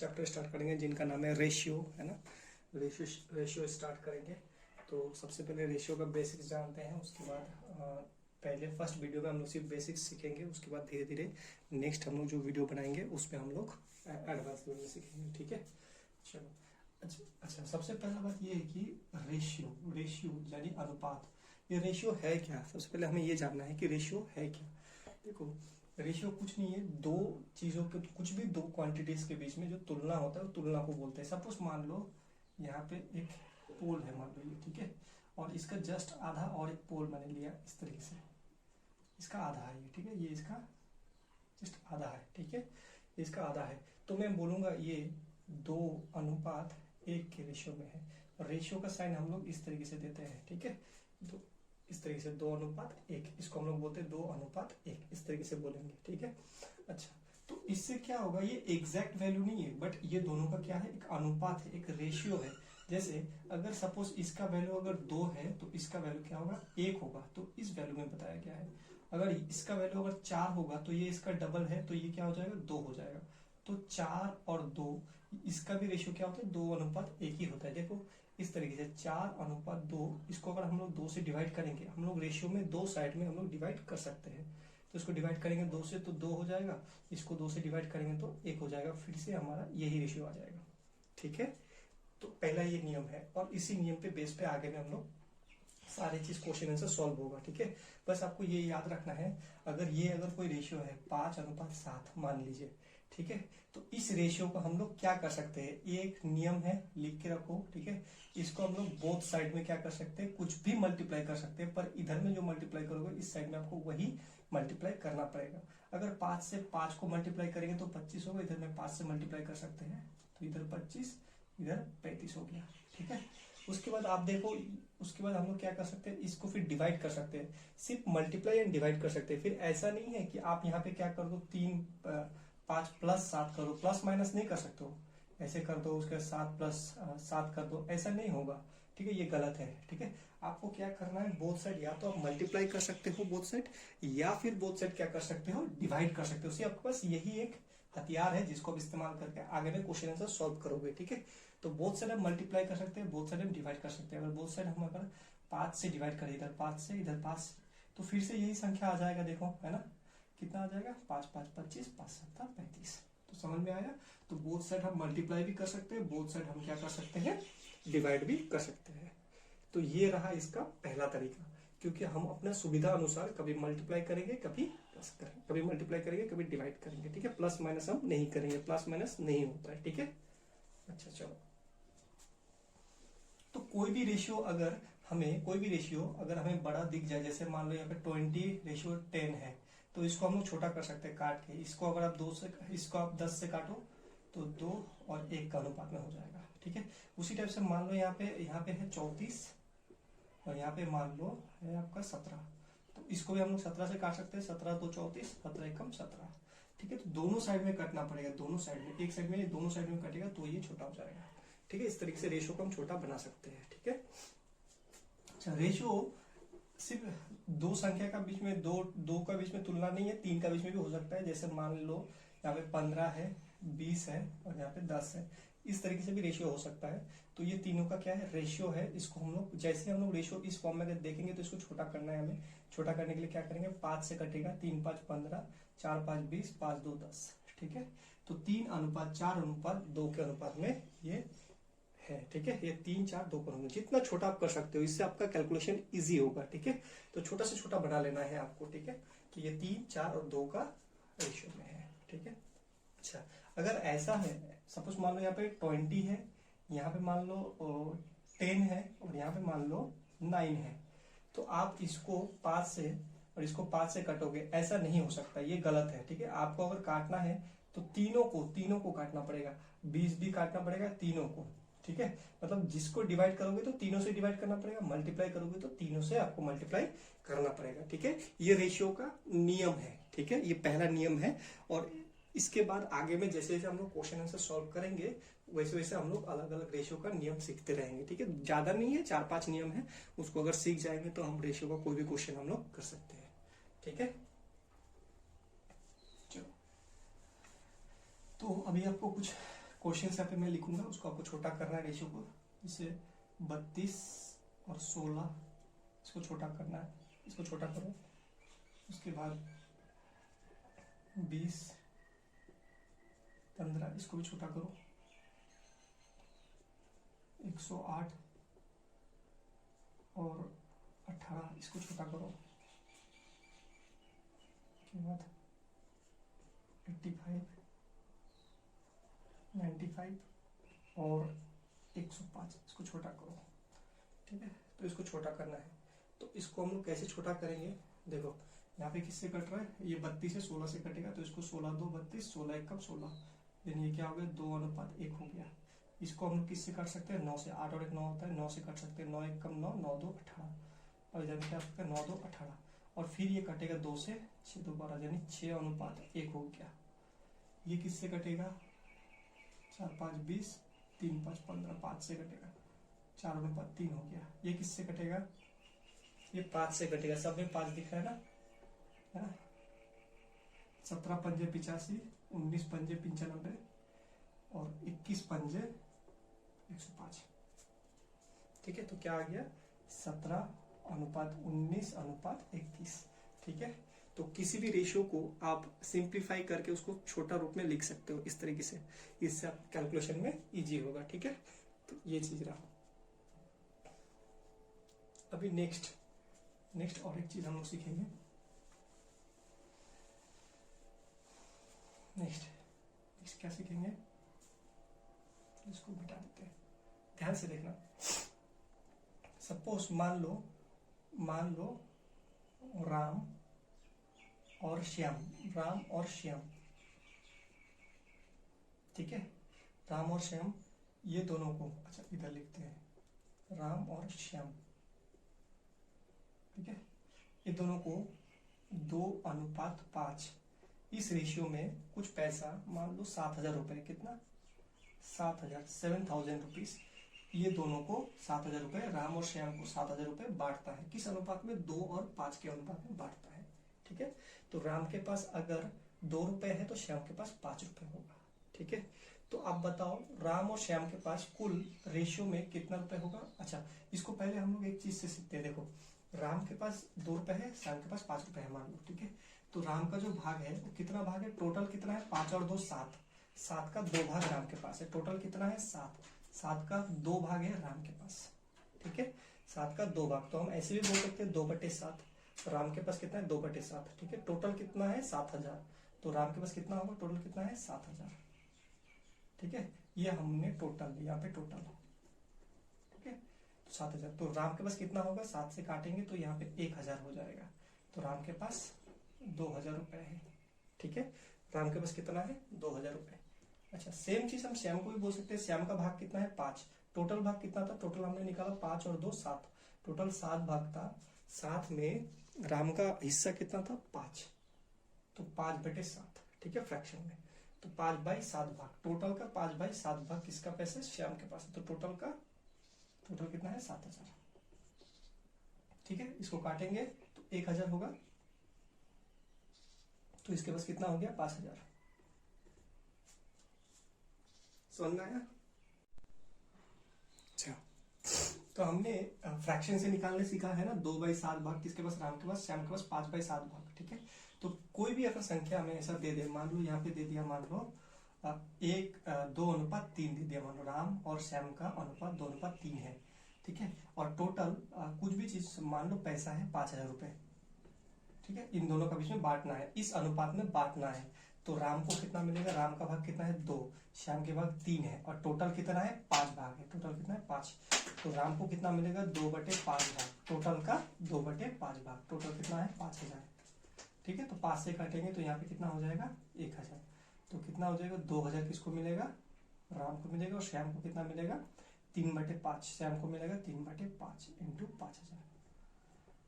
Chapter start करेंगे जिनका नाम है रेशियो, है ना। रेशियो स्टार्ट करेंगे। तो सबसे पहले रेशियो का बेसिक्स जानते हैं, उसके बाद पहले फर्स्ट वीडियो में हम लोग सिर्फ बेसिक्स सीखेंगे, उसके बाद धीरे धीरे नेक्स्ट हम लोग जो वीडियो बनाएंगे उसमें हम लोग एडवांस लेवल में सीखेंगे, ठीक है। चलो, अच्छा सबसे पहला बात ये है कि रेशियो रेशियो यानी अनुपात, ये रेशियो है क्या। सबसे पहले हमें ये जानना है कि रेशियो है क्या। देखो, रेशियो कुछ नहीं है, दो चीजों के, कुछ भी दो क्वांटिटीज के बीच में जो तुलना होता है वो तुलना को बोलते हैं। सपोज मान लो यहाँ पे एक पोल है, मान लो ये, ठीक है, और इसका जस्ट आधा और एक पोल मैंने लिया इस तरीके से, इसका आधा है ये, ठीक है, ये इसका जस्ट आधा है, ठीक है, इसका आधा है। तो मैं बोलूंगा ये 2:1 के रेशियो में है। और रेशियो का साइन हम लोग इस तरीके से देते हैं, ठीक है, तो इस तरीके से 2:1, इसको हम लोग बोलते हैं 2:1, इस तरीके से बोलेंगे, ठीक है। अच्छा, तो इससे क्या होगा, ये एग्जैक्ट वैल्यू नहीं है, बट ये दोनों का क्या है, एक अनुपात है, एक रेशियो है। जैसे अगर सपोज इसका वैल्यू अगर 2 है तो इसका वैल्यू क्या होगा, 1 होगा, तो इस वैल्यू में बताया गया है। अगर इसका वैल्यू अगर 4 होगा तो ये इसका डबल है, तो ये क्या हो जाएगा, 2 हो जाएगा। तो 4 और 2, इसका भी रेशियो क्या होता है, 2:1 ही होता है। देखो इस तरीके से 4:2, इसको अगर हम लोग 2 से डिवाइड करेंगे, हम लोग रेशियो में दो साइड में हम लोग डिवाइड कर सकते हैं। तो इसको डिवाइड करेंगे 2 से तो 2 हो जाएगा, इसको 2 से डिवाइड करेंगे तो 1 हो जाएगा, फिर से हमारा यही रेशियो आ जाएगा, ठीक है। तो पहला ये नियम है, और इसी नियम पे बेस पे आगे में हम लोग सारे चीज क्वेश्चन आंसर सॉल्व होगा, ठीक है। बस आपको ये याद रखना है, अगर कोई रेशियो है 5:7 मान लीजिए, ठीक है, तो इस रेशियो को हम लोग क्या कर सकते हैं, ये एक नियम है, लिख के रखो, ठीक है। इसको हम लोग बोथ साइड में क्या कर सकते हैं, कुछ भी मल्टीप्लाई कर सकते हैं, पर इधर में जो मल्टीप्लाई करोगे इस साइड में आपको वही मल्टीप्लाई करना पड़ेगा। अगर 5 से 5 को मल्टीप्लाई करेंगे तो 25 होगा, इधर में 5 से मल्टीप्लाई कर सकते हैं तो इधर 25, इधर 35 हो गया, ठीक है। उसके बाद आप देखो, उसके बाद हम लोग क्या कर सकते हैं, इसको फिर डिवाइड कर सकते हैं, सिर्फ मल्टीप्लाई एंड डिवाइड कर सकते हैं। फिर ऐसा नहीं है कि आप यहाँ पे क्या कर दो, 5 + 7 करो, प्लस माइनस नहीं कर सकते हो, ऐसे कर दो, उसके 7 + 7 कर दो, ऐसा नहीं होगा, ठीक है, ये गलत है, ठीक है। आपको क्या करना है, बोथ साइड या तो आप मल्टीप्लाई कर सकते हो बोथ साइड, या फिर बोथ साइड क्या कर सकते हो, डिवाइड कर सकते हो। उसी आपके पास यही एक हथियार है जिसको आप इस्तेमाल करके आगे में क्वेश्चन आंसर सॉल्व करोगे, ठीक है। तो बोथ साइड हम मल्टीप्लाई कर सकते हैं, बोथ साइड हम डिवाइड कर सकते हैं। अगर बोथ साइड हम अगर 5 से डिवाइड करें, इधर 5 से इधर 5 से, तो फिर से यही संख्या आ जाएगा, देखो, है ना, कितना आ जाएगा, 5×5 = 25, 5×7 = 35। तो समझ में आया। तो बोथ साइड हम मल्टीप्लाई भी कर सकते हैं, बोथ साइड हम क्या कर सकते हैं, डिवाइड भी कर सकते हैं। तो ये रहा इसका पहला तरीका, क्योंकि हम अपने सुविधा अनुसार कभी मल्टीप्लाई करेंगे, कभी मल्टीप्लाई करेंगे, कभी डिवाइड करेंगे, ठीक है। प्लस माइनस हम नहीं करेंगे, प्लस माइनस नहीं होता है, ठीक है। अच्छा चलो, तो कोई भी रेशियो अगर हमें बड़ा दिख जाए, जैसे मान लो यहाँ पे 20:10 है, तो इसको हम लोग छोटा कर सकते हैं काट के। इसको अगर आप 10 से काटो तो 2 और 1 का अनुपात में हो जाएगा, ठीक है। उसी टाइप से मान लो यहाँ पे है 34 और यहाँ पे मान लो है आपका 17, तो इसको भी हम लोग 17 से काट सकते हैं, 17×2 = 34, 17×1 = 17, ठीक है। तो दोनों साइड में कटना पड़ेगा, दोनों साइड में, एक साइड में, दोनों साइड में कटेगा तो ये छोटा हो जाएगा, ठीक है। इस तरीके से रेशियो को हम छोटा बना सकते हैं, ठीक है। अच्छा, रेशियो सिर्फ दो संख्या का बीच में, दो का बीच में तुलना नहीं है, 3 का बीच में भी हो सकता है। जैसे मान लो यहाँ पे 15 है, 20 है और यहाँ पे 10 है, इस तरीके से भी रेशियो हो सकता है। तो ये तीनों का क्या है, रेशियो है। इसको हम लोग, जैसे हम लोग रेशियो इस फॉर्म में अगर देखेंगे तो इसको छोटा करना है हमें। छोटा करने के लिए क्या करेंगे, 5 से कटेगा, 3×5 = 15, 4×5 = 20, 5×2 = 10, ठीक है। तो 3:4:2 के अनुपात में ये है, ठीक है। ये 3, 4, 2 करोगे, जितना छोटा आप कर सकते हो, इससे आपका कैलकुलेशन इजी होगा, ठीक है। तो छोटा से छोटा बना लेना है आपको, ठीक है। तो ये 3, 4 और 2 का रेशियो में है, ठीक है। अच्छा, अगर ऐसा है, सपोज मान लो यहाँ पे 20 है, यहाँ पे मान लो 10 है और यहाँ पे मान लो 9 है, तो आप इसको 5 से और इसको 5 से कटोगे, ऐसा नहीं हो सकता, ये गलत है, ठीक है। आपको अगर काटना है तो तीनों को काटना पड़ेगा, 20 भी काटना पड़ेगा तीनों को, ठीक है। मतलब जिसको डिवाइड करोगे तो तीनों से डिवाइड करना पड़ेगा, मल्टीप्लाई करोगे तो तीनों से आपको मल्टीप्लाई करना पड़ेगा, ठीक है। ये रेशियो का नियम है, ठीक है, ये पहला नियम है। और इसके बाद आगे में जैसे जैसे हम लोग क्वेश्चन आंसर सॉल्व करेंगे, वैसे वैसे हम लोग अलग अलग रेशियो का नियम सीखते रहेंगे, ठीक है। ज्यादा नहीं है, 4-5 नियम है, उसको अगर सीख जाएंगे तो हम रेशियो का कोई भी क्वेश्चन हम लोग कर सकते हैं, ठीक है। चलो, तो अभी आपको कुछ क्वेश्चन यहाँ पे मैं लिखूंगा, उसको आपको छोटा करना है रेशियो को। जैसे 32 और 16 इसको छोटा करना है, इसको छोटा करो। उसके बाद 20 15 इसको भी छोटा करो। 108 और 18 इसको छोटा करो। उसके बाद 85 95 और 105 इसको छोटा करो। ठीक है, तो इसको छोटा करना है। तो इसको हम लोग कैसे छोटा करेंगे, देखो यहाँ पे किससे कट रहा है, ये 32 से 16 से कटेगा, तो इसको 16 2 32, 16 1 कम 16, देन ये क्या हो गया 2:1 हो गया। इसको हम लोग किससे काट सकते हैं, 9 से, 8 और 1 9 होता है, 9 से काट सकते हैं, 9 1 कम 9, 9 2 18, और इधर क्या सकते हैं 9 2 18, और फिर ये कटेगा 2 से, 6 2 12, यानी 6:1 हो गया। ये किससे कटेगा, 4 5 20, 3 5 15, 5 से कटेगा, 4:3 हो गया। ये किससे कटेगा, ये 5 से कटेगा, सब में 5 दिख रहा है ना। 17 पंजे 85, 19 पंजे 95 और 21 पंजे 105। ठीक है, तो क्या आ गया 17:19:21। ठीक है, तो किसी भी रेशियो को आप सिंप्लीफाई करके उसको छोटा रूप में लिख सकते हो इस तरीके से, इससे आप कैलकुलेशन में इजी होगा। ठीक है, तो ये चीज रहा। अभी नेक्स्ट और एक चीज हम लोग सीखेंगे। नेक्स्ट क्या सीखेंगे, इसको मिटा देते हैं, ध्यान से देखना। सपोज मान लो राम और श्याम, ठीक है, राम और श्याम ये दोनों को, अच्छा इधर लिखते हैं, राम और श्याम, ठीक है, ये दोनों को 2:5 इस रेशियो में कुछ पैसा, मान लो 7,000 रुपए, कितना 7,000 रुपीज, ये दोनों को 7,000 रुपए, राम और श्याम को 7,000 रुपए बांटता है। किस अनुपात में, 2 और 5 के अनुपात में बांटता है। ठीक है, तो राम के पास अगर 2 रुपए है तो श्याम के पास 5 रुपए होगा। ठीक है, तो आप बताओ राम और श्याम के पास कुल रेशियो में कितना रुपए होगा। अच्छा, इसको पहले हम लोग एक चीज से सीखते हैं। देखो, राम के पास 2 रुपए है, श्याम के पास 5 रुपए है, मान लो। ठीक है, तो राम का जो भाग है वो कितना भाग है, टोटल कितना है, 5 और 2 7, 7 का 2 भाग राम के पास है, टोटल कितना है 7, 7 का 2 भाग है राम के पास। ठीक है, 7 का 2 भाग, तो हम ऐसे भी बोल सकते हैं 2/7, राम के पास कितना है 2/7। ठीक है, टोटल कितना है 7,000, तो राम के पास कितना होगा, टोटल कितना है 7,000। ठीक है, ये हमने टोटल, यहाँ पे टोटल, ठीक है, तो 7,000, तो राम के पास कितना होगा, 7 से काटेंगे तो यहाँ पे 1,000 हो जाएगा, तो राम के पास 2,000 रुपए है। ठीक है, राम के पास कितना है 2,000 रुपए। अच्छा, सेम चीज हम श्याम को भी बोल सकते हैं, श्याम का भाग कितना है 5, टोटल भाग कितना था, टोटल हमने निकाला 5 और 2 7, टोटल 7 भाग था, 7 में राम का हिस्सा कितना था 5, तो 5/7। ठीक है, फ्रैक्शन में, तो 5/7 भाग, टोटल का 5/7 भाग किसका पैसा, श्याम के पास, तो टोटल कितना है 7,000। ठीक है, इसको काटेंगे तो 1,000 होगा, तो इसके पास कितना हो गया 5,000। समझ में आया। अच्छा, तो हमने फ्रैक्शन से निकालने सीखा है ना, 2/7 भाग किसके पास, राम के पास, श्याम के पास 5/7 भाग। ठीक है, तो कोई भी अगर संख्या हमें ऐसा दे दे, मान लो यहाँ पे दे दिया, मान लो 2:3 दे दिया, मान लो राम और श्याम का अनुपात 2:3 है। ठीक है, और टोटल कुछ भी चीज, मान लो पैसा है 5,000 रुपए। ठीक है, इन दोनों का बीच में बांटना है, इस अनुपात में बांटना है, तो राम को कितना मिलेगा, राम का भाग कितना है 2, श्याम के भाग 3 है, और टोटल कितना है 5 भाग है, टोटल कितना है 5, तो राम को कितना मिलेगा 2/5 भाग, टोटल का 2/5 भाग, टोटल कितना है 5,000। ठीक है, तो 5 से काटेंगे तो यहाँ पे कितना हो जाएगा 1,000, तो कितना हो जाएगा 2,000 किसको मिलेगा, राम को मिलेगा, और श्याम को कितना मिलेगा 3/5, श्याम को मिलेगा 3/5 इंटू 5,000,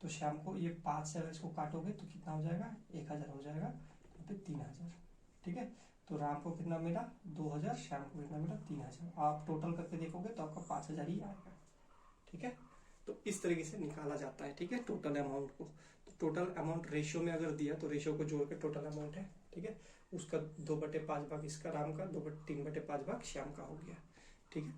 तो श्याम को ये 5 से अगर इसको काटोगे तो कितना हो जाएगा 1,000 हो जाएगा, तो पे 3,000। ठीक है, तो राम को कितना मिला 2,000, श्याम को कितना मिला 3,000, आप टोटल करके देखोगे तो आपका 5,000 ही आएगा। ठीक है, तो इस तरीके से निकाला जाता है। ठीक है, टोटल अमाउंट को, तो टोटल अमाउंट रेशियो में अगर दिया तो रेशियो को जोड़ के टोटल अमाउंट है। ठीक है, उसका 2/5 भाग इसका राम का, 3/5 भाग श्याम का हो गया। ठीक है।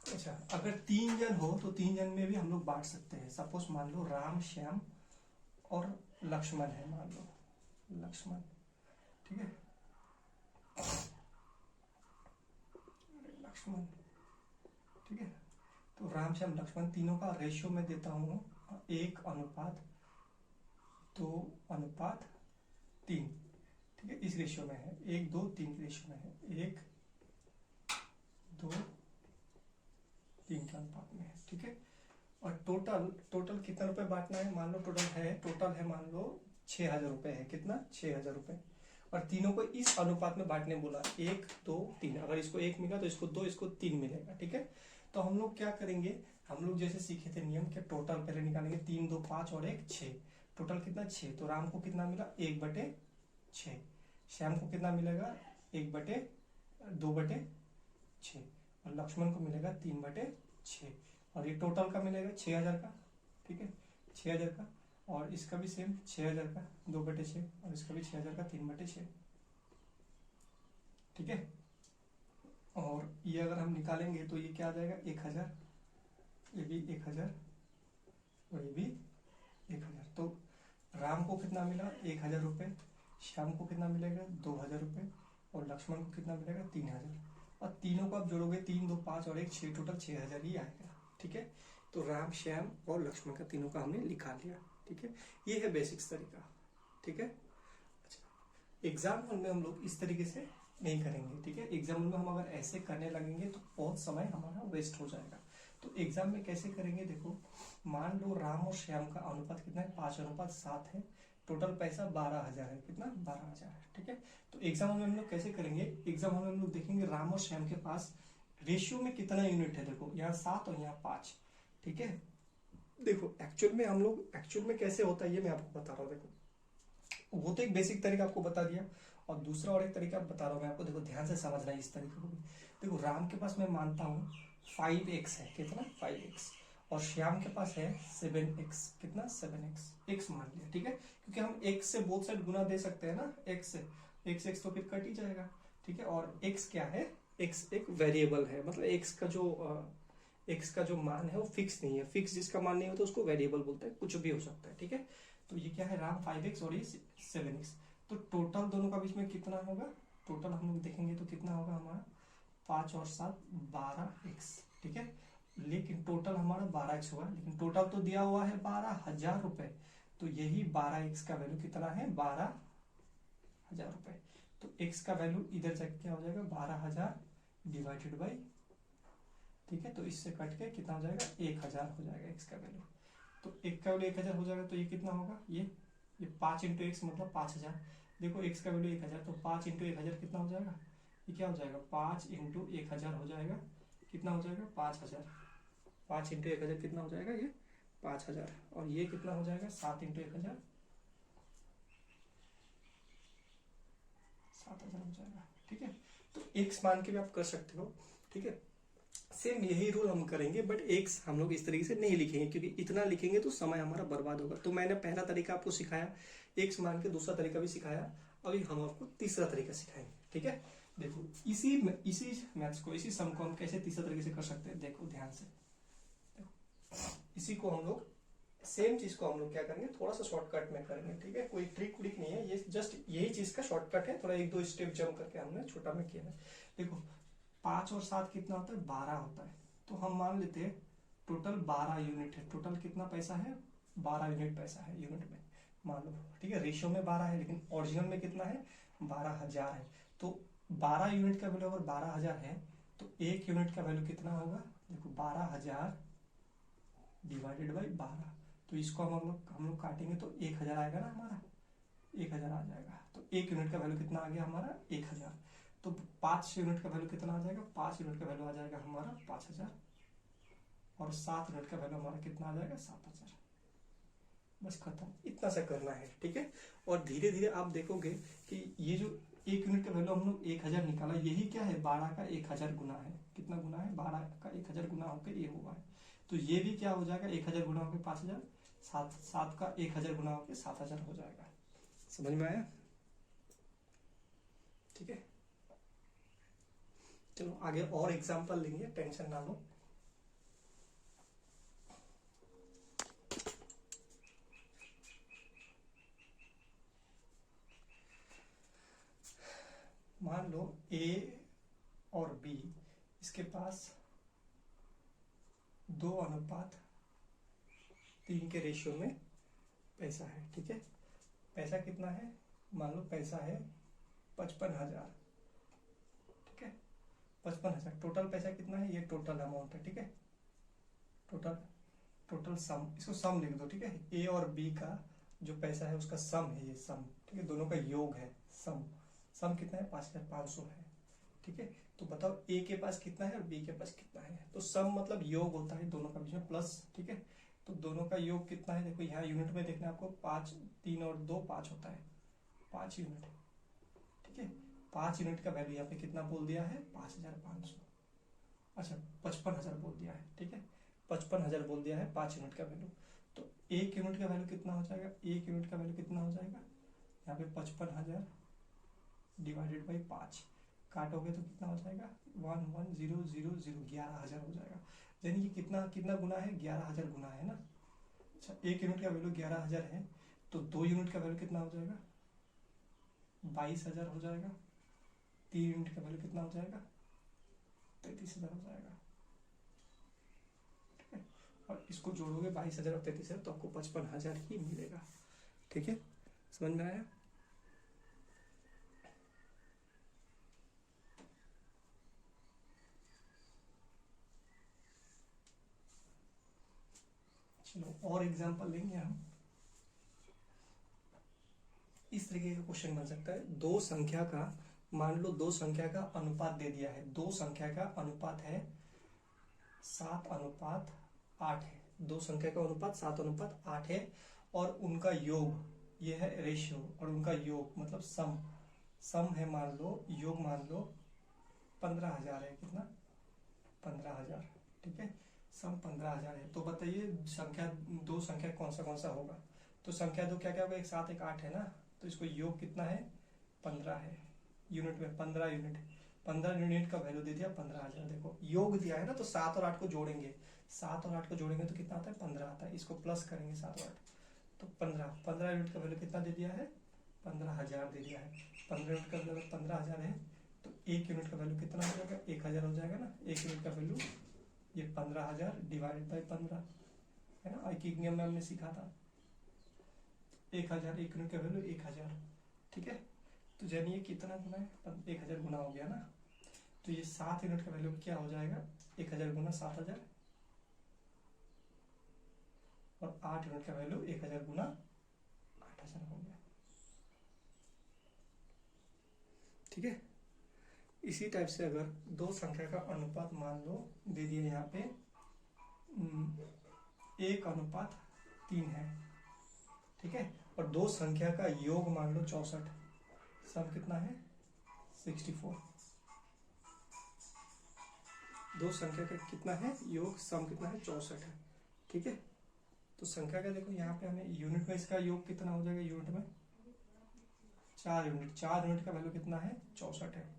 अच्छा, अगर 3 जन हो तो 3 जन में भी हम लोग बांट सकते हैं। सपोज मान लो राम, श्याम और लक्ष्मण है, मान लो लक्ष्मण। ठीक है, लक्ष्मण। ठीक है, तो राम, श्याम, लक्ष्मण तीनों का रेशियो मैं देता हूँ 1:2:3। ठीक है, इस रेशियो में है, 1:2:3 के रेशियो में है, 1:2:3 के अनुपात में है। ठीक है, और टोटल कितना रुपए बांटना है, मान लो टोटल है मान लो 6,000 रुपए है। कितना? 6,000 रुपए। और तीनों को इस अनुपात में बांटने बोला, 1:2:3। अगर इसको 1 मिला तो इसको 2, इसको 3 मिलेगा। ठीक है, तो हम लोग क्या करेंगे, हम लोग जैसे सीखे थे नियम के टोटल पहले निकालेंगे, 3, 2, 5 और 1, 6। टोटल कितना? 6। तो राम को कितना मिला? 1/6। श्याम को कितना मिलेगा? 2/6। और लक्ष्मण को मिलेगा 3/6। और ये टोटल का मिलेगा 6,000 का। ठीक है, 6,000 का। और इसका भी सेम 6,000 का 2/6, और इसका भी 6,000 का 3/6। ठीक है, और ये अगर हम निकालेंगे तो ये क्या आ जाएगा? 1,000, ये भी 1,000 और ये भी 1,000। तो राम को कितना मिला? 1,000 रुपये। श्याम को कितना मिलेगा? 2,000 रुपये। और लक्ष्मण को कितना मिलेगा? 3,000। और तीनों को आप जोड़ोगे, 3, 2, 5 और 1, 6, टोटल 6,000 ही आएगा। ठीक है, तो राम, श्याम और लक्ष्मण का तीनों का हमने लिखा लिया। ठीक है, ये है बेसिक्स तरीका। ठीक है, अच्छा, एग्जाम्पल में हम लोग इस तरीके से नहीं करेंगे। ठीक है, एग्जाम्पल में हम अगर ऐसे करने लगेंगे तो बहुत समय हमारा वेस्ट हो जाएगा। तो एग्जाम में कैसे करेंगे, देखो मान लो राम और श्याम का अनुपात कितना है? 5:7 है। टोटल पैसा 12,000 है। कितना? 12,000 है। ठीक है, तो एग्जाम में हम लोग कैसे करेंगे, एग्जाम में हम लोग देखेंगे राम और श्याम के पास रेशियो में कितना यूनिट है। देखो यहाँ 7 और यहाँ 5। ठीक है, देखो एक्चुअल में कैसे होता है ये मैं आपको बता रहा हूँ। देखो वो तो एक बेसिक तरीका आपको बता दिया, और दूसरा और एक तरीका बता रहा हूँ मैं आपको। देखो ध्यान से समझना है इस तरीके को भी। देखो राम के पास मैं मानता हूँ 5x है। कितना? 5x। और श्याम के पास है 7x। कितना? 7x। x मान लिया। ठीक है, क्योंकि हम x से बोथ साइड गुना दे सकते हैं ना, x से x तो फिर कट ही जाएगा। ठीक है, और x क्या है? x एक वेरिएबल है, मतलब x का जो मान है वो फिक्स नहीं है। फिक्स जिसका मान नहीं होता उसको वेरिएबल बोलते हैं, कुछ भी हो सकता है। ठीक है, तो ये क्या है? राम 5x और ये 7x। तो टोटल दोनों का बीच में कितना होगा? टोटल हम लोग देखेंगे तो कितना होगा हमारा? 5 और 7 12x। ठीक है, लेकिन टोटल हमारा 12x होगा, लेकिन टोटल तो दिया हुआ है 12,000 रुपए। तो यही 12x का वैल्यू कितना है? 12,000 रुपए। तो x का वैल्यू इधर जाके क्या हो जाएगा? 12,000 डिवाइडेड बाई। ठीक है, तो इससे कट के कितना हो जाएगा? 1,000 हो जाएगा x का वैल्यू। तो एक का वैल्यू 1,000 हो जाएगा, तो ये कितना होगा? ये 5 इंटू एक्स मतलब 5,000। देखो x का वैल्यू 1,000, तो 5 इंटू 1,000 कितना हो जाएगा? ये क्या हो जाएगा? 5 इंटू 1,000 हो जाएगा। कितना हो जाएगा? 5,000। 5 इंटू 1,000 कितना हो जाएगा? ये 5,000। और ये कितना हो जाएगा? 7 इंटू 1,000 7,000 हो जाएगा। ठीक है, तो x मान के भी आप कर सकते हो। ठीक है, सेम यही रूल हम करेंगे, बट एक्स हम लोग इस तरीके से नहीं लिखेंगे, क्योंकि इतना लिखेंगे तो समय हमारा बर्बाद होगा। तो मैंने पहला तरीका आपको सिखाया एक्स मान के, दूसरा तरीका भी सिखाया, अभी हम आपको तीसरा तरीका सिखाएंगे। ठीक है, देखो इसी मैथ्स को, इसी सम को हम कैसे तीसरा तरीके से कर सकते हैं। देखो ध्यान से, देखो इसी को हम लोग सेम चीज को हम लोग क्या करेंगे, थोड़ा सा शॉर्टकट में करेंगे। ठीक है, कोई ट्रिक व्रिक नहीं है, ये जस्ट यही चीज का शॉर्टकट है। थोड़ा 1-2 स्टेप जंप करके हमने छोटा में किया है। देखो 5 और 7 कितना होता है? 12 होता है। तो हम मान लेते हैं टोटल 12 यूनिट है। टोटल कितना पैसा है? 12 यूनिट पैसा है, यूनिट में मान लो। ठीक है, रेशियो में 12 है, लेकिन ओरिजिनल में कितना है? 12,000 है। तो 12 यूनिट का वैल्यू अगर 12,000 है तो 1 यूनिट का वैल्यू कितना होगा? देखो 12,000 डिवाइडेड बाई 12। तो इसको हम लोग काटेंगे तो 1,000 आएगा ना हमारा, 1,000 आ जाएगा। तो 1 यूनिट का वैल्यू कितना आ गया हमारा? 1,000। तो 5 यूनिट का वैल्यू कितना आ जाएगा? 5 यूनिट का वैल्यू आ जाएगा हमारा 5,000। और 7 यूनिट का वैल्यू हमारा कितना आ जाएगा? 7,000। बस खत्म, इतना सा करना है। ठीक है, और धीरे धीरे आप देखोगे कि ये जो 1 यूनिट का वैल्यू हम लोग 1,000 निकाला, यही क्या है? 12 का 1,000 गुना है। कितना गुना है? 12 का 1,000 गुना होकर ये हुआ है। तो ये भी क्या हो जाएगा? 1,000 गुना होकर 5,000। 7 का 1,000 गुना होकर 7,000 हो जाएगा। समझ में आया? ठीक है, चलो आगे और एग्जांपल लेंगे, टेंशन ना लो। मान लो ए और बी, इसके पास 2:3 के रेशियो में पैसा है। ठीक है, पैसा कितना है, मान लो पैसा है 55,000। ठीक है, 55,000 टोटल पैसा कितना है, ये टोटल अमाउंट है। ठीक है, टोटल सम, इसको सम लिख दो। ठीक है, ए और बी का जो पैसा है उसका सम है ये सम। ठीक है, दोनों का योग है सम। सम कितना है, 5,500 है। ठीक है, तो बताओ ए के पास कितना है और बी के पास कितना है। तो सम मतलब योग होता है दोनों का बीच में प्लस। ठीक है, तो दोनों का योग कितना है, देखो यहाँ यूनिट में देखना आपको, 5, 3 और 2 5 होता है, 5 यूनिट। ठीक है, 5 यूनिट का वैल्यू यहाँ पे कितना बोल दिया है, 5,500। अच्छा 55,000 बोल दिया है। ठीक है, 55,000 बोल दिया है 5 यूनिट का वैल्यू। तो 1 यूनिट का वैल्यू कितना हो जाएगा, 1 यूनिट का वैल्यू कितना हो जाएगा, यहाँ पे 55,000 डिवाइडेड बाई 5 काटोगे तो कितना हो जाएगा, 11,000, 11,000 हो जाएगा। यानी ये कितना कितना गुना है, 11,000 गुना है ना। अच्छा 1 यूनिट का वैल्यू 11,000 है, तो 2 यूनिट का वैल्यू कितना हो जाएगा, 22,000 हो जाएगा। 3 यूनिट का वैल्यू कितना हो जाएगा, 33,000 हो जाएगा। ठीक है, और इसको जोड़ोगे 22,000 और 33,000 तो आपको 55,000 ही मिलेगा। ठीक है, समझ में आया। चलो और एग्जांपल लेंगे हम। इस तरीके का क्वेश्चन बन सकता है, दो संख्या का, मान लो दो संख्या का अनुपात दे दिया है। दो संख्या का अनुपात है 7:8 है। दो संख्या का अनुपात 7:8 है और उनका योग, ये है रेशियो, और उनका योग मतलब सम, सम है मान लो, योग मान लो 15,000 है। कितना, 15,000। ठीक है, सम 15,000 है। तो बताइए संख्या, दो संख्या कौन सा होगा। तो संख्या दो क्या क्या होगा, 1 7 1 8 है ना। तो इसको योग कितना है, 15 है। यूनिट में 15 यूनिट, 15 यूनिट का वैल्यू दे दिया 15,000। देखो योग दिया है ना, तो 7 और 8 को जोड़ेंगे, 7 और 8 को जोड़ेंगे तो कितना आता है, 15 आता है। इसको प्लस करेंगे 7 और 8, तो 15 यूनिट का वैल्यू कितना दे दिया है, 15,000 दे दिया है। 15 यूनिट का वैल्यू 15,000 है, तो 1 यूनिट का वैल्यू कितना हो जाएगा, 1,000 हो जाएगा ना। 1 यूनिट का वैल्यू ये 15,000 डिवाइडेड बाई 15 है ना, आई की नियम में हमने सीखा था। 1,000, 1 यूनिट का वैल्यू 1,000। ठीक है, तो जानिए कितना गुना है, 1,000 गुना हो गया ना। तो ये 7 यूनिट का वैल्यू क्या हो जाएगा, 1,000 गुना 7,000, और 8 यूनिट का वैल्यू 1,000 गुना 8,000 हो गया। ठीक है, इसी टाइप से अगर दो संख्या का अनुपात मान लो दे दिए यहाँ पे 1:3 है। ठीक है, और दो संख्या का योग मान लो 64, सम कितना है 64। दो संख्या का कितना है योग, सम कितना है 64 है। ठीक है, तो संख्या का देखो यहाँ पे हमें यूनिट में इसका योग कितना हो जाएगा, यूनिट में 4 यूनिट, 4 यूनिट का वैल्यू कितना है 64 है।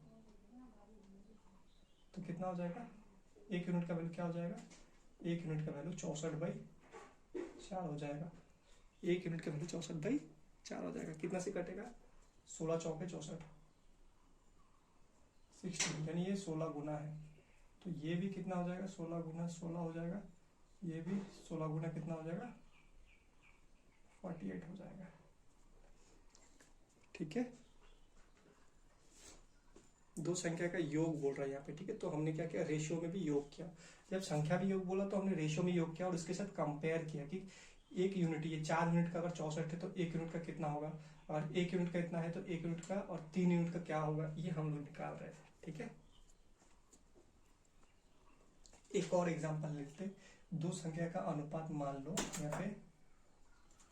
तो कितना हो जाएगा, 1 यूनिट का वैल्यू क्या हो जाएगा, 1 यूनिट का वैल्यू 64/4 हो जाएगा। 1 यूनिट का वैल्यू 64/4 हो जाएगा। कितना से कटेगा, 16 चौके 64, 16, यानी ये 16 गुना है। तो ये भी कितना हो जाएगा, 16 गुना 16 हो जाएगा। ये भी 16 गुना कितना हो जाएगा, 48 हो जाएगा। ठीक है, दो संख्या का योग बोल रहा है यहाँ पे। ठीक है, तो हमने क्या किया, रेशियो में भी योग किया। जब संख्या भी योग बोला तो हमने रेशियो में योग किया और इसके साथ कंपेयर किया कि 1 यूनिट, ये 4 यूनिट का अगर 64 है तो 1 यूनिट का कितना होगा, और 1 यूनिट का इतना है तो 1 यूनिट का और 3 यूनिट का क्या होगा, ये हम लोग निकाल रहे थे। ठीक है, एक और एग्जांपल लेते, दो संख्या का अनुपात मान लो यहाँ पे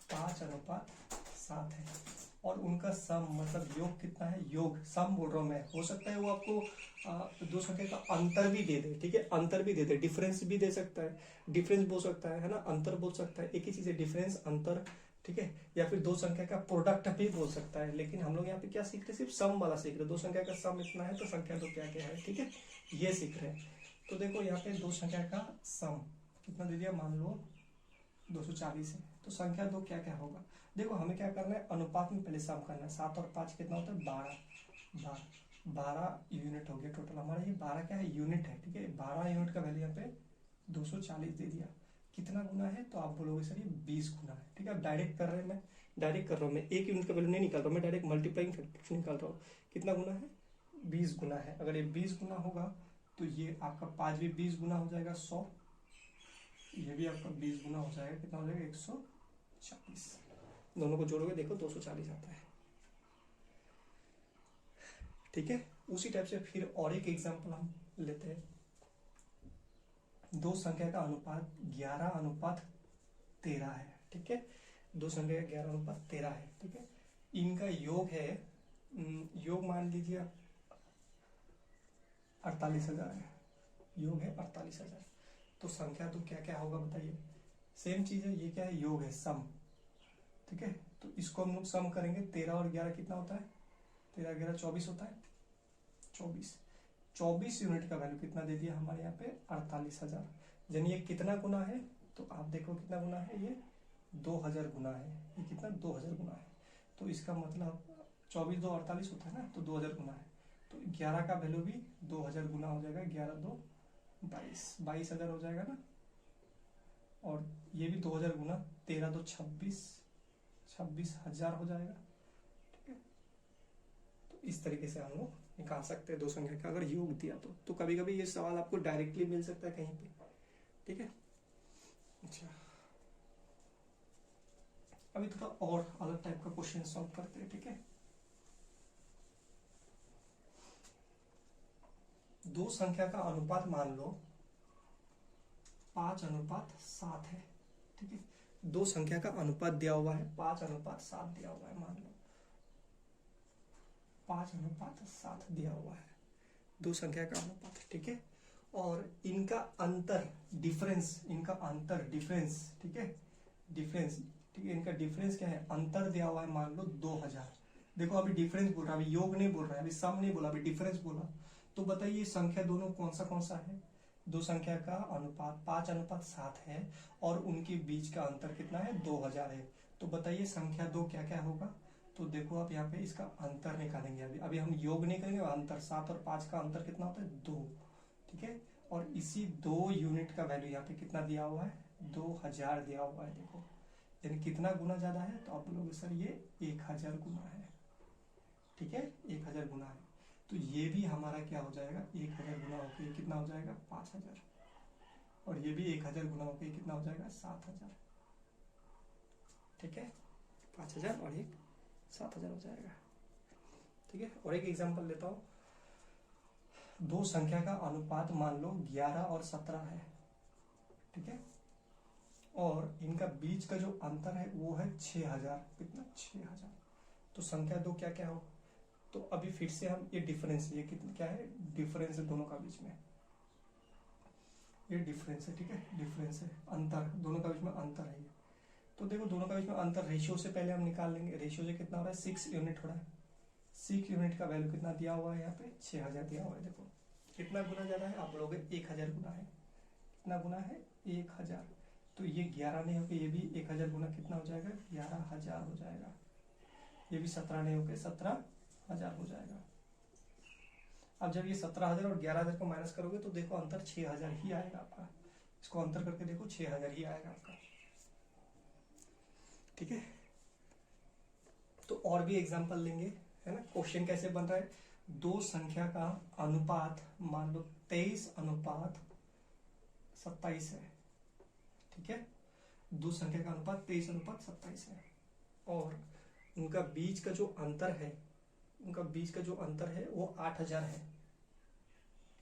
5:7 है और उनका सम मतलब योग कितना है, योग सम बोल रहा हूँ मैं। हो सकता है वो आपको दो संख्या का अंतर भी दे दे। ठीक है, अंतर भी दे दे, डिफरेंस भी दे सकता है, डिफरेंस बोल सकता है ना, अंतर बोल सकता है, एक ही चीज है, डिफरेंस अंतर ठीक है, या फिर दो संख्या का प्रोडक्ट भी बोल सकता है, लेकिन हम लोग यहाँ पे क्या सीख रहे हैं, सिर्फ सम वाला सीख रहे हैं। दो संख्या का सम इतना है तो संख्या दो क्या क्या है, ठीक है, ये सीख रहे हैं। तो देखो यहाँ पे दो संख्या का सम कितना दे दिया, मान लो 240 है, तो संख्या दो क्या क्या होगा। देखो हमें क्या करना है, अनुपात में पहले सम करना है। 7 और 5 कितना होता है, 12 यूनिट हो गया टोटल हमारा। ये 12 क्या है, यूनिट है, ठीक है। 12 यूनिट का वैल्यू यहाँ पे 240 दे दिया। कितना गुना है, तो आप बोलोगे सर ये 20 गुना है, ठीक है। अब डायरेक्ट कर रहे हैं, मैं डायरेक्ट कर रहा हूँ, मैं एक यूनिट का वैल्यू नहीं निकाल रहा हूँ, मैं डायरेक्ट मल्टीप्लाइंग फैक्टर निकाल रहा हूँ। कितना गुना है, 20 गुना है। अगर ये 20 गुना होगा तो ये आपका 5 भी 20 गुना हो जाएगा 100, ये भी आपका 20 गुना हो जाएगा, कितना हो जाएगा 140। दोनों को जोड़ोगे देखो 240 आता है, ठीक है। उसी टाइप से फिर और एक एग्जांपल हम लेते हैं। दो संख्या का अनुपात 11:13 है, ठीक है। दो संख्या का 11:13 है, ठीक है। इनका योग है, योग मान लीजिए 48,000 है, योग है 48,000। तो संख्या तो क्या क्या होगा बताइए, सेम चीज है, ये क्या है, योग है, सम, ठीक है। तो इसको हम लोग सम करेंगे, 13 और 11 कितना होता है, 13 11 24 होता है, 24 यूनिट का वैल्यू कितना दे दिया हमारे यहाँ पे 48,000। यानी ये कितना गुना है, तो आप देखो कितना गुना है, ये 2000 गुना है। ये कितना 2000 गुना है, तो इसका मतलब 24 2 48 होता है ना, तो 2000 गुना है। तो 11 का वैल्यू भी 2000 गुना हो जाएगा, 11 2 22,000 हो जाएगा ना। और ये भी 2000 गुना, 13 2 26,000 हो जाएगा, ठीक है। तो इस तरीके से हम लोग निकाल सकते हैं दो संख्या का अगर योग दिया तो कभी कभी ये सवाल आपको डायरेक्टली मिल सकता है कहीं पे, ठीक है। अच्छा, अभी थोड़ा और अलग टाइप का क्वेश्चन सॉल्व करते हैं, ठीक है। दो संख्या का अनुपात मान लो 5:7 है, ठीक है। दो संख्या का अनुपात दिया हुआ है 5:7 दिया हुआ है, मान लो 5:7 दिया हुआ है, दो संख्या का अनुपात, ठीक है। और इनका अंतर डिफरेंस, ठीक है, डिफरेंस, ठीक है। इनका डिफरेंस क्या है, अंतर दिया हुआ है मान लो 2000। देखो अभी डिफरेंस बोल रहा है, अभी योग नहीं बोल रहा है, अभी सम नहीं बोला, अभी डिफरेंस बोला। तो बताइए संख्या दोनों कौन सा है, दो संख्या का अनुपात 5:7 है और उनके बीच का अंतर कितना है, 2000 है। तो बताइए संख्या दो क्या क्या होगा। तो देखो आप यहाँ पे इसका अंतर निकालेंगे, अभी हम योग नहीं करेंगे, अंतर 7 और 5 का अंतर कितना होता है, 2, ठीक है। और इसी 2 यूनिट का वैल्यू यहाँ पे कितना दिया हुआ है, 2000 दिया हुआ है। देखो यानी कितना गुना ज्यादा है, तो आप बोलोगे सर ये 1000 गुना है, ठीक है, 1000 गुना है। तो ये भी हमारा क्या हो जाएगा, 1000 गुना होकर कितना हो जाएगा 5000, और ये भी 1000 गुना होकर कितना हो जाएगा 7000, ठीक है। 5000 और एक 7000 हो जाएगा, ठीक है। और एक एग्जांपल लेता हूं, दो संख्या का अनुपात मान लो 11 और 17 है, ठीक है। और इनका बीच का जो अंतर है वो है 6000, कितना 6000। तो संख्या दो क्या क्या हो, तो अभी फिर से हम ये डिफरेंस, ये कितना क्या है, डिफरेंस है दोनों का बीच में, ये डिफरेंस है, ठीक है, डिफरेंस है, अंतर, दोनों का बीच में अंतर है ये। तो देखो दोनों का बीच में अंतर रेशियो से पहले हम निकाल लेंगे। रेशियो से कितना हो रहा है, 6 यूनिट हो रहा है। 6 यूनिट का वैल्यू कितना दिया हुआ है, यहाँ पे 6000 दिया हुआ है। देखो कितना गुना ज्यादा है, आप बोलोगे 1000 गुना है, कितना गुना है 1000। तो ये 11 नहीं होकर ये भी 1000 गुना कितना हो जाएगा, 11000 हो जाएगा। ये भी 17 नहीं होकर 17000 हो जाएगा। अब जब ये 17000 और 11000 को माइनस करोगे तो देखो अंतर 6000 ही आएगा आपका। इसको अंतर करके देखो 6000 ही आएगा आपका, ठीक है। तो और भी एग्जांपल लेंगे, है ना। क्वेश्चन कैसे बन रहा है, दो संख्या का अनुपात मान लो 23:27 है, ठीक है। दो संख्या का अनुपात 23:27 है और उनका बीच का जो अंतर है, वो 8000 है,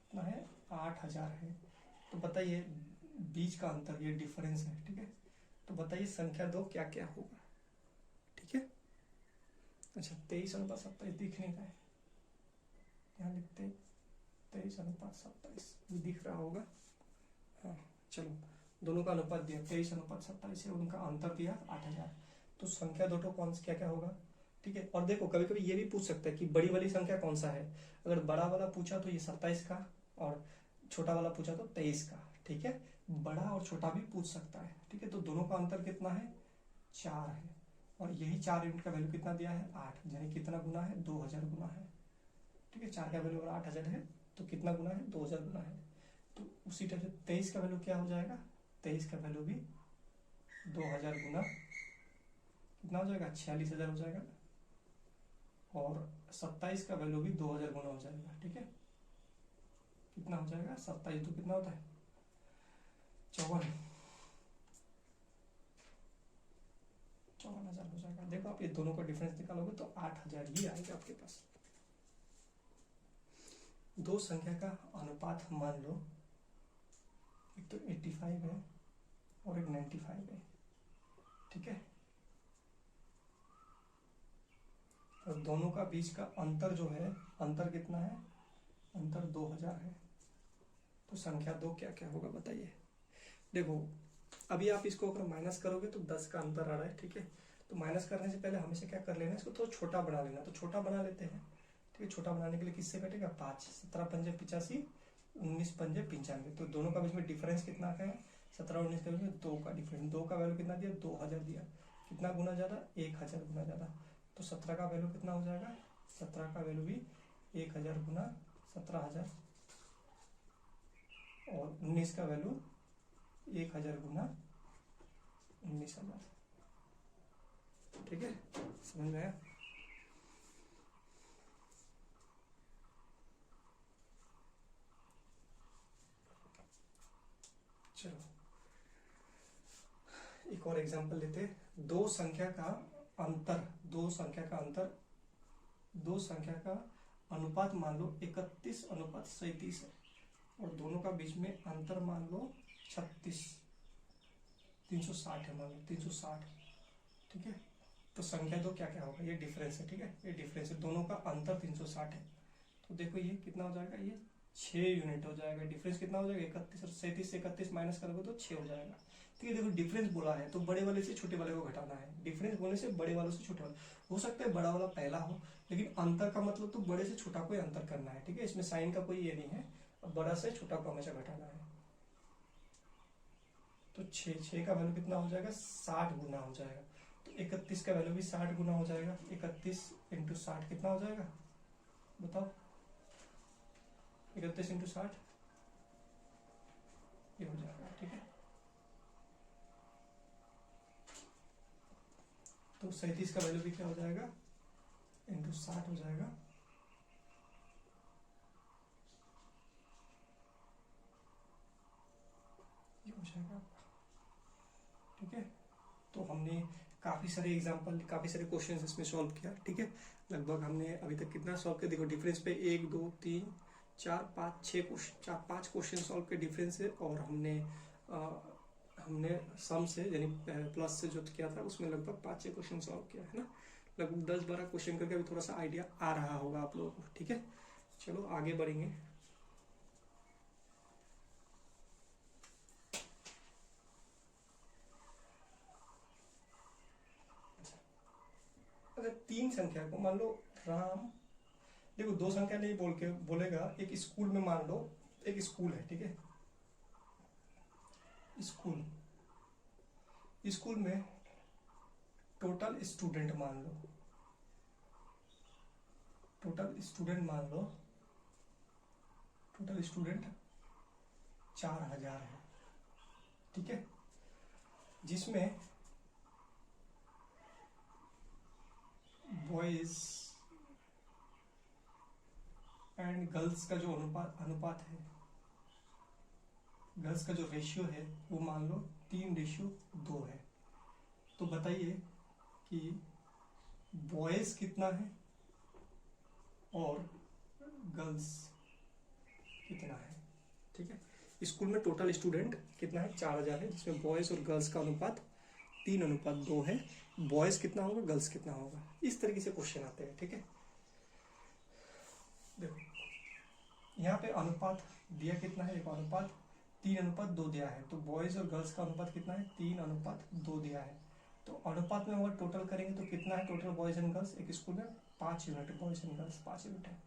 कितना है 8000 है। तो बताइए बीच का अंतर, ये डिफरेंस है, ठीक है। तो बताइए संख्या दो क्या क्या होगा, ठीक है। अच्छा 23:27 दिख नहीं रहा है, यहाँ लिखते 23:27 भी दिख रहा होगा, हाँ। चलो दोनों का अनुपात दिया 23:27 है, उनका अंतर दिया 8000। तो संख्या दो कौन सा क्या क्या होगा, ठीक है। और देखो कभी कभी ये भी पूछ सकता है कि बड़ी वाली संख्या कौन सा है। अगर बड़ा वाला पूछा तो ये 27 का, और छोटा वाला पूछा तो 23 का, ठीक है। बड़ा और छोटा भी पूछ सकता है, ठीक है। तो दोनों का अंतर कितना है, 4 है। और यही 4 यूनिट का वैल्यू कितना दिया है, 8, यानी कितना गुना है, 2000 गुना है, ठीक है। 4 का वैल्यू अगर 8000 है तो कितना गुना है, 2000 गुना है। तो उसी टाइप से 23 का वैल्यू क्या हो जाएगा, 23 का वैल्यू भी 2000 गुना कितना हो जाएगा, 46,000 हो जाएगा। और 27 का वैल्यू भी 2000 गुना हो जाएगा, ठीक है। कितना हो जाएगा, 27 तो कितना होता है, 54,000 हो जाएगा। देखो आप ये दोनों का डिफरेंस निकालोगे तो 8000 ही आएगा आपके पास। दो संख्या का अनुपात मान लो, एक तो 85 है और एक 95 है, ठीक है। और दोनों का बीच का अंतर जो है, अंतर कितना है, अंतर 2000 है। तो संख्या दो क्या क्या होगा बताइए। देखो अभी आप इसको अगर माइनस करोगे तो 10 का अंतर आ रहा है, ठीक है। तो माइनस करने से पहले हमेशा क्या कर लेना, इसको थोड़ा छोटा बना लेना। तो छोटा बना लेते हैं, ठीक है। छोटा बनाने के लिए किससे कटेगा, 5, 17 पंजे 85, 19 पंजे 95। तो दोनों का बीच में डिफरेंस कितना का है, 17 और 19 के बीच में 2 का डिफरेंस। 2 का वैल्यू कितना दिया, 2000 दिया। कितना गुना ज्यादा, 1000 गुना ज्यादा। तो 17 का वैल्यू कितना हो जाएगा, 17 का वैल्यू भी 1000 गुना 17,000, और 19 का वैल्यू 1000 गुना 19,000, ठीक है। समझ में आया। चलो एक और एग्जांपल लेते हैं। दो संख्या का अंतर, दो संख्या का अंतर, दो संख्या का अनुपात मान लो 31:37 है, और दोनों का बीच में अंतर मान लो 36, 360 है, मान लो 360, ठीक है। तो संख्या दो क्या क्या होगा, ये डिफरेंस है, ठीक है। ये डिफरेंस है, दोनों का अंतर 360 है। तो देखो ये कितना हो जाएगा, ये 6 यूनिट हो जाएगा। डिफरेंस कितना हो जाएगा, 31 और 37 से 31 माइनस करोगे तो 6 हो जाएगा, ठीक है। देखो डिफरेंस बोला है तो बड़े वाले से छोटे वाले को घटाना है। डिफरेंस बोलने से बड़े वालों से छोटे वाले, हो सकता है बड़ा वाला पहला हो, लेकिन अंतर का मतलब तो बड़े से छोटा कोई अंतर करना है, ठीक है। इसमें साइन का कोई ये नहीं है, बड़ा से छोटा को हमेशा घटाना है। तो 6 का वैल्यू कितना हो जाएगा, 60 गुना हो जाएगा। तो 31 का वैल्यू भी 60 गुना हो जाएगा। 31 इंटू 60 कितना हो जाएगा, बताओ। 31 इंटू 60 ये हो जाएगा, ठीक है। तो 37 का वैल्यू भी क्या हो जाएगा, इंटू 60 हो जाएगा। ये हो जाएगा आपका, ठीक है। तो हमने काफ़ी सारे एग्जाम्पल, काफ़ी सारे क्वेश्चन इसमें सॉल्व किया, ठीक है। लगभग हमने अभी तक कितना सॉल्व किया, देखो डिफरेंस पे 1 2 3 4 5 6 क्वेश्चन, 4 5 क्वेश्चन सॉल्व किए डिफरेंस से। और हमने सम से यानी प्लस से जो किया था उसमें लगभग 5 6 क्वेश्चन सॉल्व किया है ना। लगभग 10 12 क्वेश्चन करके अभी थोड़ा सा आइडिया आ रहा होगा आप लोगों को, ठीक है। चलो आगे बढ़ेंगे। अगर 3 संख्या को मान लो राम, देखो 2 संख्या नहीं बोल के बोलेगा, एक स्कूल में मान लो, एक स्कूल है, ठीक है। स्कूल में टोटल स्टूडेंट मान लो, टोटल स्टूडेंट 4000 है, ठीक है। जिसमें बॉयज एंड गर्ल्स का जो अनुपात है, गर्ल्स का जो रेशियो है वो मान लो 3:2 है। तो बताइए कि बॉयज कितना है और गर्ल्स कितना है, ठीक है। स्कूल में टोटल स्टूडेंट कितना है, 4000 है, जिसमें बॉयज और गर्ल्स का अनुपात 3:2 है। बॉयज कितना होगा, गर्ल्स कितना होगा, इस तरीके से क्वेश्चन आते हैं, ठीक है। देखो यहाँ पे अनुपात दिया कितना है, एक अनुपात 3:2 दिया है। तो बॉयज और गर्ल्स का अनुपात कितना है, 3:2 दिया है। तो अनुपात में अगर टोटल करेंगे तो कितना है टोटल बॉयज एंड गर्ल्स, एक स्कूल में 5 unit boys and girls 5 unit है,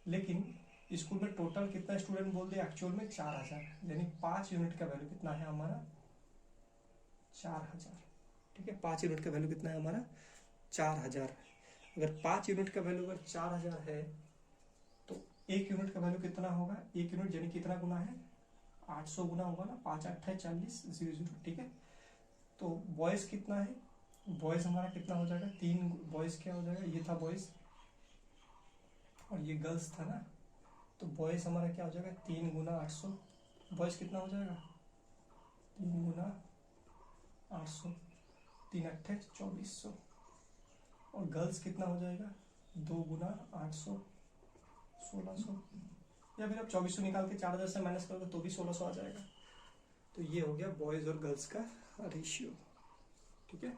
लेकिन स्कूल में टोटल कितना स्टूडेंट बोल दिया एक्चुअल में 4000, यानी 5 यूनिट का वैल्यू कितना है हमारा 4000। ठीक है, 5 यूनिट का वैल्यू कितना है हमारा 4000। अगर 5 यूनिट का वैल्यू अगर 4000 है तो 1 यूनिट का वैल्यू कितना होगा, 1 यूनिट यानी कितना गुना है 800 गुना होगा ना, 5 8 40 00। ठीक है, तो बॉयज कितना है, बॉयज हमारा कितना हो जाएगा 3 बॉयज क्या हो जाएगा, ये था बॉयज और ये गर्ल्स था ना, तो बॉयज हमारा क्या हो जाएगा 3 गुना 800, बॉयज कितना हो जाएगा 3 गुना 800, 3 8 2400, और गर्ल्स कितना हो जाएगा 2 गुना 800 1600, या फिर आप 2400 निकाल के 4000 से माइनस करोगे तो भी 1600 आ जाएगा। तो ये हो गया बॉयज और गर्ल्स का रेशियो। ठीक है,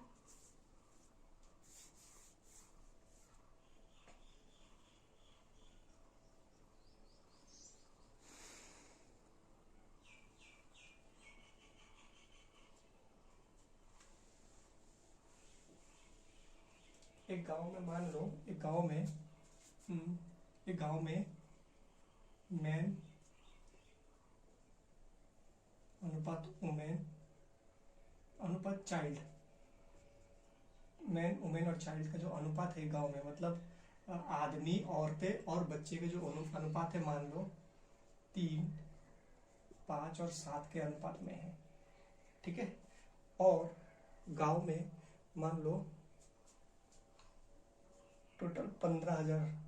एक गांव में मान लो, एक गांव में मैन अनुपात वुमेन अनुपात चाइल्ड, मैन वुमेन और चाइल्ड का जो अनुपात है गांव में, मतलब आदमी औरतें और बच्चे के जो अनुपात है मान लो 3 5 और 7 के अनुपात में है। ठीक है, और गांव में मान लो टोटल 15,000,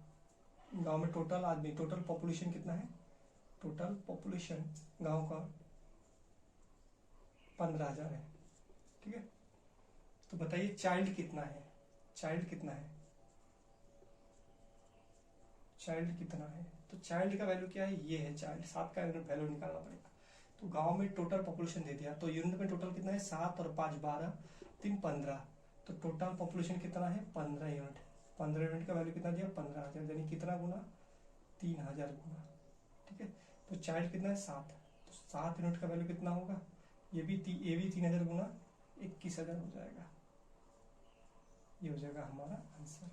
गांव में टोटल आदमी, टोटल पॉपुलेशन कितना है, टोटल पॉपुलेशन गांव का 15,000 है। ठीक है, तो बताइए चाइल्ड कितना है, चाइल्ड कितना है, चाइल्ड कितना है, तो चाइल्ड का वैल्यू क्या है, ये है चाइल्ड, 7 का वैल्यू निकालना पड़ेगा। तो गांव में टोटल पॉपुलेशन दे दिया, तो यूनिट में टोटल कितना है 7 और 5 12 3 15, तो टोटल पॉपुलेशन कितना है 15 यूनिट, 15 यूनिट का वैल्यू कितना दिया 15,000, यानी कितना गुना 3000 गुना। ठीक है, तो चाइल्ड कितना है 7, तो 7 यूनिट का वैल्यू कितना होगा, ये भी 3000 गुना 21,000 हो जाएगा। ये हो जाएगा हमारा आंसर।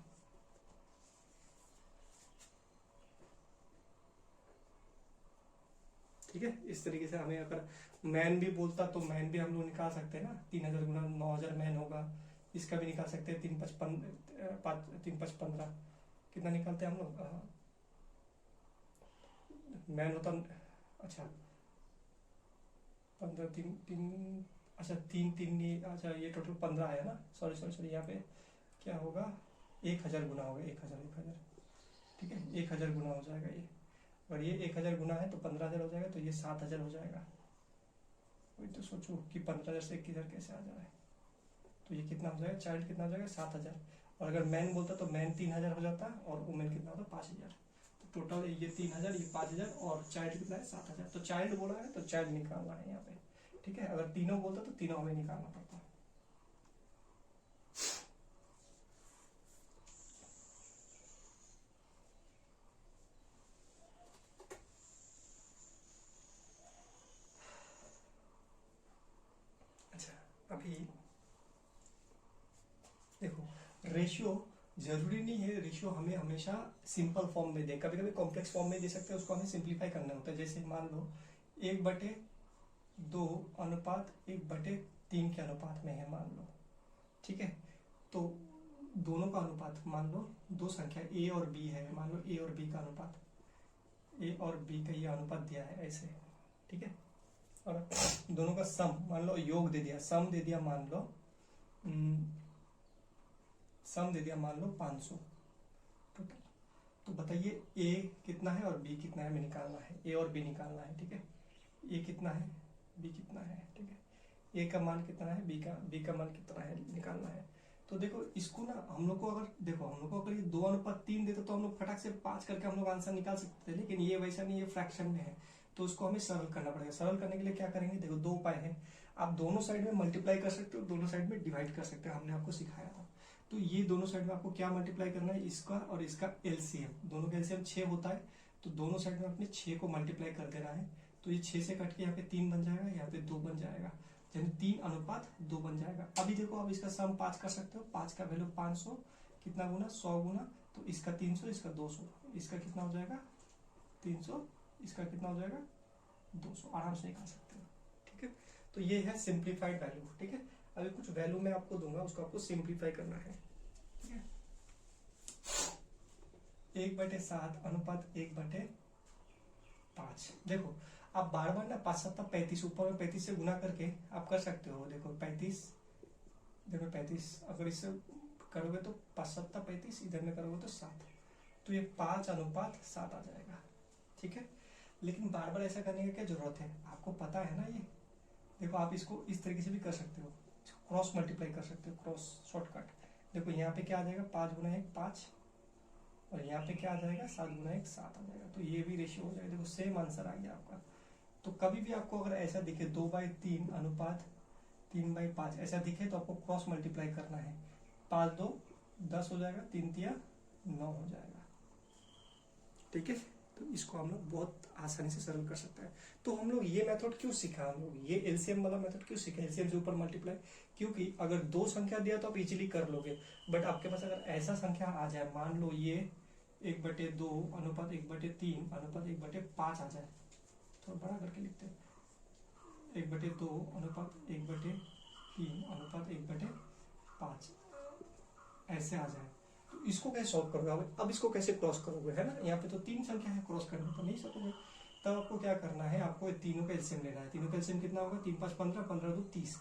ठीक है, इस तरीके से हमें अगर मैन भी बोलता तो मैन भी हम लोग निकाल सकते हैं ना, 3000 गुना 9000 मैन होगा, इसका भी निकाल सकते हैं 3 5 15, कितना निकालते हैं हम लोग, मैन होता, अच्छा 15 3 3, अच्छा 3 3 अच्छा ये टोटल 15 है ना, सॉरी यहाँ पे क्या होगा 1000 गुना होगा, 1000। ठीक है, 1000 गुना हो जाएगा ये, और ये 1000 गुना है तो 15,000 हो जाएगा, तो ये 7,000 हो जाएगा। वही तो सोचो कि 15,000 से 21,000 कैसे आ जा रहा है, तो ये कितना हो जाएगा, चाइल्ड कितना हो जाएगा 7,000, और अगर मैन बोलता तो मैन 3000 हो जाता, और वुमेन कितना होता 5,000, तो टोटल ये 3000 ये 5,000 और चाइल्ड कितना है 7,000, तो चाइल्ड बोला है तो चाइल्ड निकालना है यहाँ पे। ठीक है, अगर तीनों बोलता तो तीनों हमें निकालना पड़ता। अच्छा, अभी देखो रेशियो जरूरी नहीं है, रेशियो हमें हमेशा सिंपल फॉर्म में दे, कभी कभी कॉम्प्लेक्स फॉर्म में दे सकते हैं, उसको हमें सिंप्लीफाई करना होता है। जैसे मान लो 1/2 अनुपात 1/3 के अनुपात में है मान लो। ठीक है, तो दोनों का अनुपात मान लो, दो संख्या ए और बी है, मान लो ए और बी का अनुपात, ए और बी का ये अनुपात दिया है ऐसे। ठीक है, और दोनों का सम मान लो, योग दे दिया, सम दे दिया मान लो, सम दे दिया मान लो 500 टोटल। तो बताइए ए कितना है और बी कितना है, हमें निकालना है, ए और बी निकालना है। ठीक है, ए कितना है बी कितना है, ठीक है, ए का मान कितना है बी का मान कितना है निकालना है। तो देखो इसको ना हम लोग को अगर देखो, हम लोग को अगर ये 2:3 देते तो हम लोग फटाक से 5 करके हम लोग आंसर निकाल सकते थे, लेकिन ये वैसा नहीं, ये फ्रैक्शन में है, तो उसको हमें सरल करना पड़ेगा। सरल करने के लिए क्या करेंगे, देखो 2 उपाय है, आप दोनों साइड में मल्टीप्लाई कर सकते हो, दोनों साइड में डिवाइड कर सकते हो, हमने आपको सिखाया था। तो ये दोनों साइड में आपको क्या मल्टीप्लाई करना है, इसका और इसका एलसीएम, दोनों का एलसीएम 6 होता है, तो दोनों साइड में अपने 6 को मल्टीप्लाई कर देना है। तो ये 6 से कट के यहाँ पे 3 बन जाएगा, यहाँ पे 2 बन जाएगा, यानी 3:2 बन जाएगा। अभी देखो अब इसका सम 5 कर सकते हो, 5 का वैल्यू 500, कितना गुना 100 गुना, तो इसका 300, इसका 200, इसका कितना हो जाएगा 300, इसका कितना हो जाएगा 200, आराम से निकाल सकते हो। ठीक है, तो ये है सिंप्लीफाइड वैल्यू। ठीक है, अभी कुछ वैल्यू मैं आपको दूंगा, उसको आपको सिंप्लीफाई करना है। ठीक है, 1/7 अनुपात 1/5। देखो आप बार बार ना 5 7 35 ऊपर में 35 से गुना करके आप कर सकते हो। देखो 35, देखो 35 अगर इससे करोगे तो 5 7 35, इधर में करोगे तो 7, तो ये 5:7 आ जाएगा। ठीक है, लेकिन बार बार ऐसा करने की क्या जरूरत है, आपको पता है ना ये। देखो आप इसको इस तरीके से भी कर सकते हो, क्रॉस मल्टीप्लाई कर सकते हो, क्रॉस शॉर्टकट। देखो यहाँ पे क्या आ जाएगा 5 गुना 1 5, और यहाँ पे क्या आ जाएगा 7 गुना 1 7 आ जाएगा, तो ये भी रेशियो हो जाएगा। देखो सेम आंसर आ गया आपका। तो कभी भी आपको अगर ऐसा दिखे 2/3 अनुपात 3/5 ऐसा दिखे तो आपको क्रॉस मल्टीप्लाई करना है। 5 2 10 हो जाएगा, 3 3 9 हो जाएगा। ठीक है, तो इसको हम लोग बहुत आसानी से सरल कर सकते हैं। तो हम लोग ये मेथड क्यों सीखा, हम लोग ये एलसीएम वाला मेथड क्यों सीखा, एलसीएम से ऊपर मल्टीप्लाई, क्योंकि अगर 2 संख्या दिया तो आप इजीली कर लोगे। बट आपके पास अगर ऐसा संख्या आ जाए, मान लो ये 1/2 अनुपात 1/3 अनुपात 1/5 आ जाए, थोड़ा बड़ा करके लिखते हैं, 1/2 अनुपात 1/3 अनुपात 1/5 ऐसे आ जाए, तो इसको कैसे सॉल्व करोगे। अब इसको कैसे क्रॉस करोगे, है ना, यहाँ पे तो 3 संख्या है, क्रॉस करने तो नहीं सकोगे। तब आपको क्या करना है, आपको तीनों का एलसीएम लेना है। तीनों का एलसीएम कितना होगा 3 5 15, 15 2 30।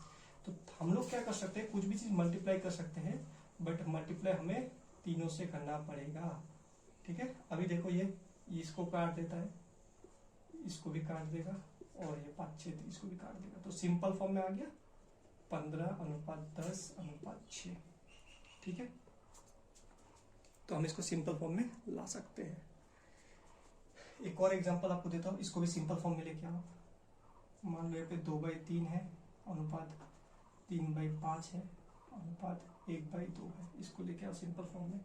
तो हम लोग क्या कर सकते हैं, कुछ भी चीज मल्टीप्लाई कर सकते हैं, बट मल्टीप्लाई हमें तीनों से करना पड़ेगा। ठीक है, अभी देखो ये इसको काट देता है, इसको भी काट देगा, और ये 5 6 इसको भी काट देगा, तो सिंपल फॉर्म में आ गया 15:10:6। ठीक है, तो हम इसको सिंपल फॉर्म में ला सकते हैं। एक और एग्जांपल आपको देता हूँ, इसको भी सिंपल फॉर्म में लेके आओ। मान लो यहाँ पे 2/3 है अनुपात 3/5 है अनुपात 1/2 है, इसको लेके आओ सिंपल फॉर्म में।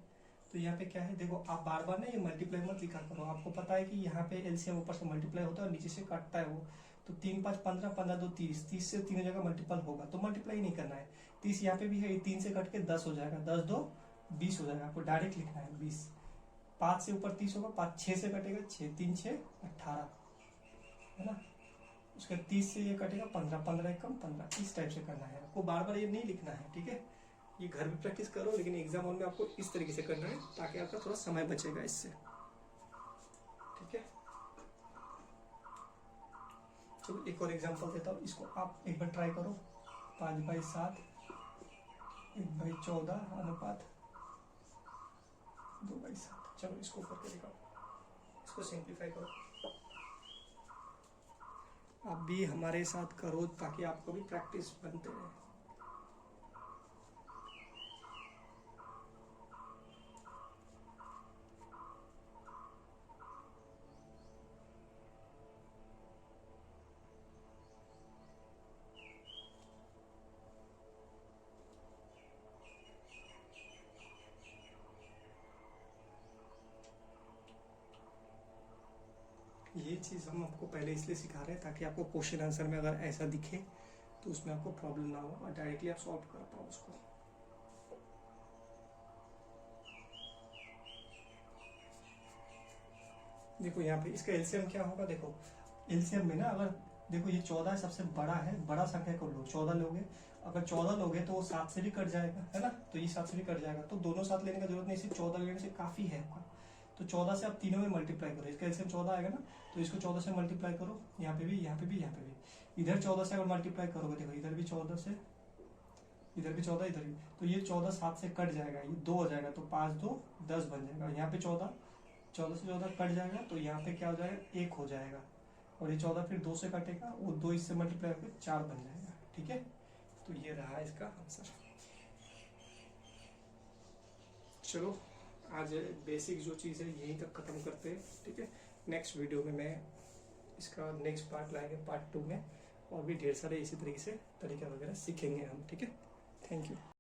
तो यहाँ पे क्या है, देखो आप बार बार ना ये मल्टीप्लाई मत लिखा करो, आपको पता है कि यहाँ पे एलसीएम ऊपर से मल्टीप्लाई होता है और नीचे से काटता है वो। तो 3 5 15, 15 2 30, 30 से तीनों जगह मल्टीपल होगा, तो मल्टीप्लाई नहीं करना है। 30 यहाँ पे भी है, 3 से कट के 10 हो जाएगा, 10 2 20 हो जाएगा, आपको डायरेक्ट लिखना है 20। 5 से ऊपर 30 होगा, 5 6 से कटेगा 6 3 6 18, है ना। उसके 30 से ये कटेगा 15, 15 1 कम 15, इस टाइप से करना है आपको, बार बार ये नहीं लिखना है। ठीक है, ये घर में प्रैक्टिस करो, लेकिन एग्जाम हॉल में आपको इस तरीके से करना है, ताकि आपका थोड़ा समय बचेगा इससे। ठीक है, चलो एक और एग्जांपल देता हूँ, इसको आप एक बार ट्राई करो। 5/7 1/14 अनुपात 2/7। चलो इसको करके दिखाओ, इसको सिंप्लीफाई करो। आप भी हमारे साथ करो, ताकि आपको भी प्रैक्टिस बनते रहे। ये चीज़ हम आपको पहले इसलिए सिखा रहे हैं ताकि आपको क्वेश्चन आंसर में अगर ऐसा दिखे तो उसमें आपको प्रॉब्लम ना हो और डायरेक्टली आप सॉल्व कर पाओ उसको। देखो यहाँ पे इसका एलसीएम क्या होगा, देखो एलसीएम में ना, अगर देखो ये 14 सबसे बड़ा है, बड़ा संख्या को लो, 14 लोगे, अगर 14 लोगे तो वो 7 से भी कट जाएगा, है ना, तो ये 7 से भी कट जाएगा, तो दोनों साथ लेने का जरूरत नहीं, सिर्फ 14 लेने से काफी है आपका। तो 14 से आप तीनों में मल्टीप्लाई करो, इसका एलसीएम 14 आएगा ना, तो इसको 14 से मल्टीप्लाई करो, यहाँ पे भी यहाँ पे भी यहाँ पे भी। इधर 14 से अगर मल्टीप्लाई करोगे, देखो इधर भी 14 से, इधर भी 14, इधर भी, तो ये 14 7 से कट जाएगा, ये 2 हो जाएगा, तो 5 2 10 बन जाएगा। यहाँ पे 14 से 14 कट जाएगा, तो यहाँ पे क्या हो जाएगा 1 हो जाएगा, और ये 14 फिर 2 से कटेगा, वो 2 इससे मल्टीप्लाई होकर 4 बन जाएगा। ठीक है, तो ये रहा इसका आंसर। चलो आज बेसिक जो चीज़ है यहीं तक खत्म करते हैं। ठीक है, नेक्स्ट वीडियो में मैं इसका नेक्स्ट पार्ट लाएंगे, पार्ट 2 में, और भी ढेर सारे इसी तरीके से तरीका वगैरह सीखेंगे हम। ठीक है, थैंक यू।